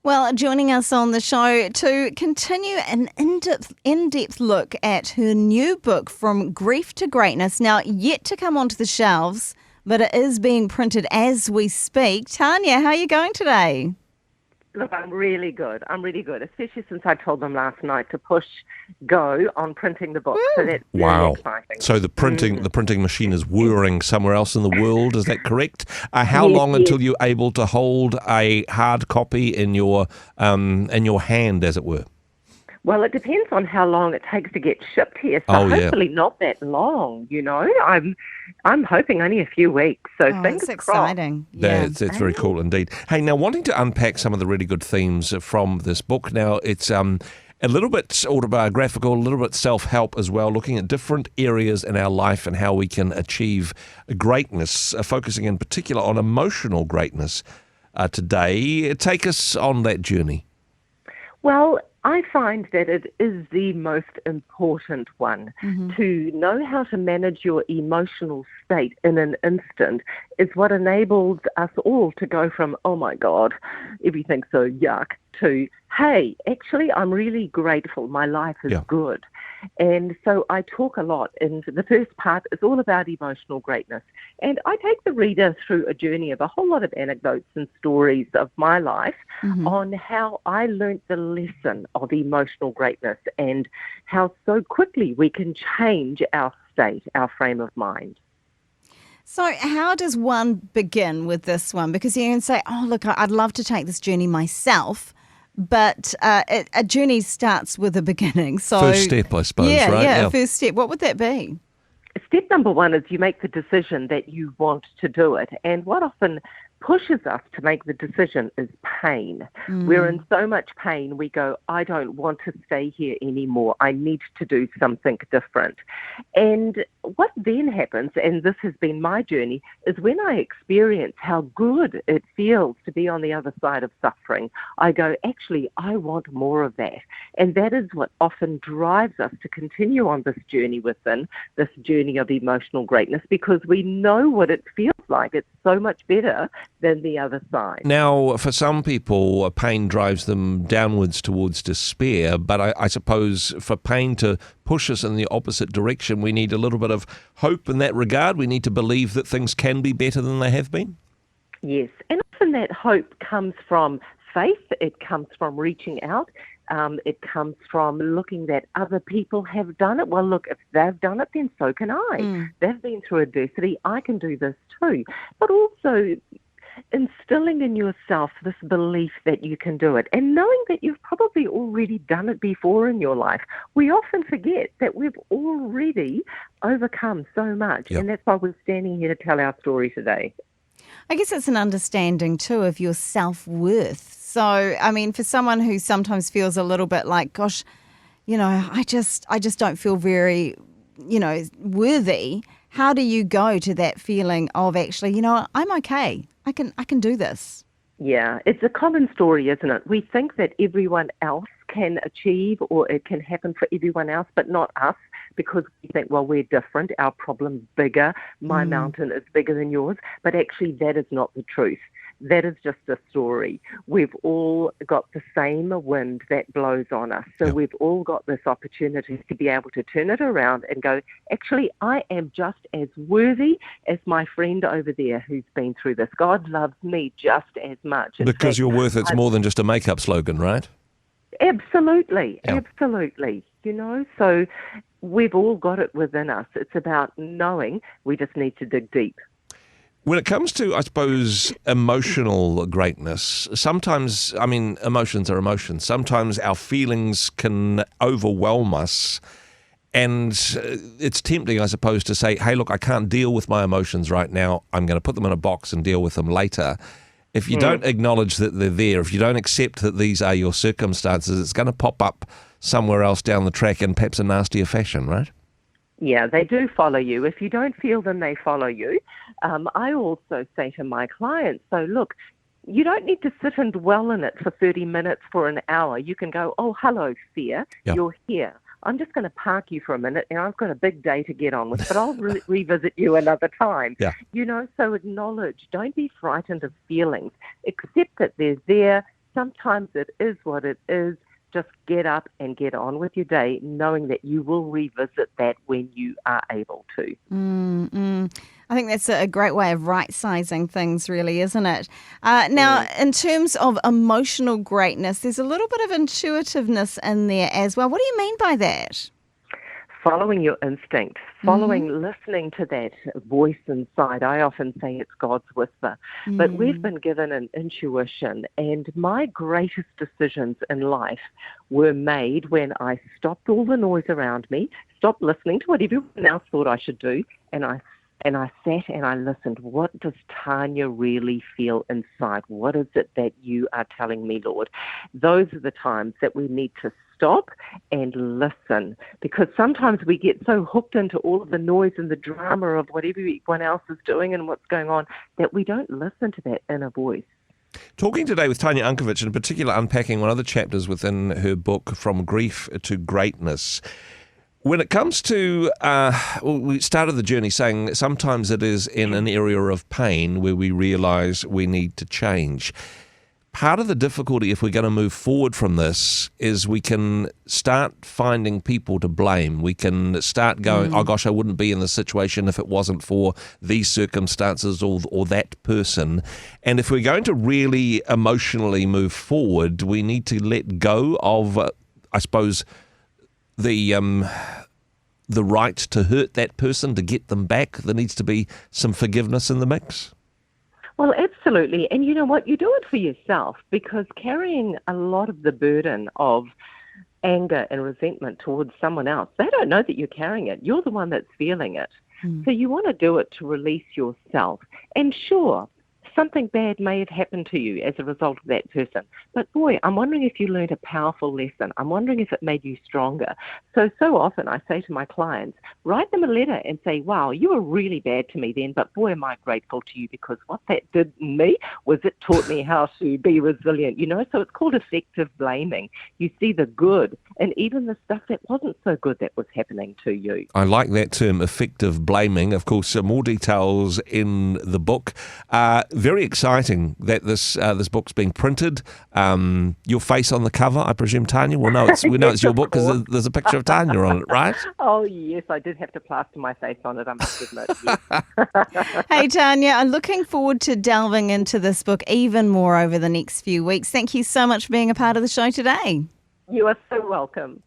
Well, joining us on the show to continue an in-depth look at her new book, From Grief to Greatness, now yet to come onto the shelves, but it is being printed as we speak. Tanya, how are you going today? Look, I'm really good. Especially since I told them last night to push go on printing the book. So that's really exciting. So the printing machine is whirring somewhere else in the world. Is that correct? How Yes, long yes. until you're able to hold a hard copy in your hand, as it were? Well, it depends on how long it takes to get shipped here. So hopefully not that long, I'm hoping only a few weeks. So fingers that's crossed. exciting. Yeah. That's very cool indeed. Hey, now wanting to unpack some of the really good themes from this book. Now it's a little bit autobiographical, a little bit self-help as well, looking at different areas in our life and how we can achieve greatness, focusing in particular on emotional greatness today. Take us on that journey. Well, I find that it is the most important one. To know how to manage your emotional state in an instant is what enables us all to go from, oh my God, everything's so yuck, to, hey, actually, I'm really grateful. My life is good. And so I talk a lot, and the first part is all about emotional greatness. And I take the reader through a journey of a whole lot of anecdotes and stories of my life on how I learnt the lesson of emotional greatness and how so quickly we can change our state, our frame of mind. So how does one begin with this one? Because you can say, oh, look, I'd love to take this journey myself. But a journey starts with a beginning. So first step, I suppose, right? Yeah, first step. What would that be? Step number one is you make the decision that you want to do it. And what often pushes us to make the decision is pain. We're in so much pain, we go, I don't want to stay here anymore. I need to do something different. And what then happens, and this has been my journey, is when I experience how good it feels to be on the other side of suffering, I go, actually, I want more of that. And that is what often drives us to continue on this journey within, this journey of emotional greatness, because we know what it feels like. It's so much better than the other side. Now, for some people, pain drives them downwards towards despair, but I suppose for pain to push us in the opposite direction, we need a little bit of hope in that regard. We need to believe that things can be better than they have been. Yes, and often that hope comes from faith. It comes from reaching out. It comes from looking that other people have done it. Well, look, if they've done it, then so can I. They've been through adversity. I can do this too. But also instilling in yourself this belief that you can do it and knowing that you've probably already done it before in your life. We often forget that we've already overcome so much, and that's why we're standing here to tell our story today. I guess it's an understanding too of your self-worth. So, I mean, for someone who sometimes feels a little bit like, gosh, I just don't feel very, worthy. How do you go to that feeling of actually, I'm okay. I can do this. Yeah, it's a common story, isn't it? We think that everyone else can achieve or it can happen for everyone else, but not us, because we think, well, we're different. Our problem's bigger. My mountain is bigger than yours. But actually, that is not the truth. That is just a story. We've all got the same wind that blows on us. So we've all got this opportunity to be able to turn it around and go, actually, I am just as worthy as my friend over there who's been through this. God loves me just as much. Because you're worth it's more than just a makeup slogan, right? Absolutely. So we've all got it within us. It's about knowing we just need to dig deep. When it comes to, I suppose, emotional greatness, sometimes, emotions are emotions. Sometimes our feelings can overwhelm us. And it's tempting, I suppose, to say, hey, look, I can't deal with my emotions right now. I'm going to put them in a box and deal with them later. If you don't acknowledge that they're there, if you don't accept that these are your circumstances, it's going to pop up somewhere else down the track in perhaps a nastier fashion, right? Yeah, they do follow you. If you don't feel them, they follow you. I also say to my clients, so look, you don't need to sit and dwell in it for 30 minutes, for an hour. You can go, oh, hello, fear, you're here. I'm just going to park you for a minute, and I've got a big day to get on with, but I'll revisit you another time. So acknowledge, don't be frightened of feelings. Accept that they're there. sometimes it is what it is. Just get up and get on with your day, knowing that you will revisit that when you are able to. I think that's a great way of right-sizing things, really, isn't it? Now, in terms of emotional greatness, there's a little bit of intuitiveness in there as well. What do you mean by that? Following your instinct, listening to that voice inside. I often say it's God's whisper, but we've been given an intuition, and my greatest decisions in life were made when I stopped all the noise around me, stopped listening to what everyone else thought I should do, and I sat and I listened. What does Tanya really feel inside? What is it that you are telling me, Lord? Those are the times that we need to stop and listen, because sometimes we get so hooked into all of the noise and the drama of what everyone else is doing and what's going on that we don't listen to that inner voice. Talking today with Tanya Unkovich, in particular unpacking one of the chapters within her book, From Grief to Greatness. When it comes to, we started the journey saying sometimes it is in an area of pain where we realise we need to change. Part of the difficulty, if we're going to move forward from this, is we can start finding people to blame. We can start going, oh gosh, I wouldn't be in this situation if it wasn't for these circumstances or that person. And if we're going to really emotionally move forward, we need to let go of, I suppose, the right to hurt that person, to get them back. There needs to be some forgiveness in the mix. Well, absolutely. And you know what? You do it for yourself, because carrying a lot of the burden of anger and resentment towards someone else, they don't know that you're carrying it. You're the one that's feeling it. So you want to do it to release yourself. And sure, something bad may have happened to you as a result of that person. But boy, I'm wondering if you learned a powerful lesson. I'm wondering if it made you stronger. So often I say to my clients, write them a letter and say, wow, you were really bad to me then, but boy, am I grateful to you, because what that did in me was it taught me how to be resilient, So it's called effective blaming. You see the good and even the stuff that wasn't so good that was happening to you. I like that term, effective blaming. Of course, more details in the book. Very exciting that this book's being printed. Your face on the cover, I presume, Tanya. We know it's your book because there's a picture of Tanya on it, right? Oh yes, I did have to plaster my face on it, I must admit. Yes. Hey Tanya, I'm looking forward to delving into this book even more over the next few weeks. Thank you so much for being a part of the show today. You are so welcome.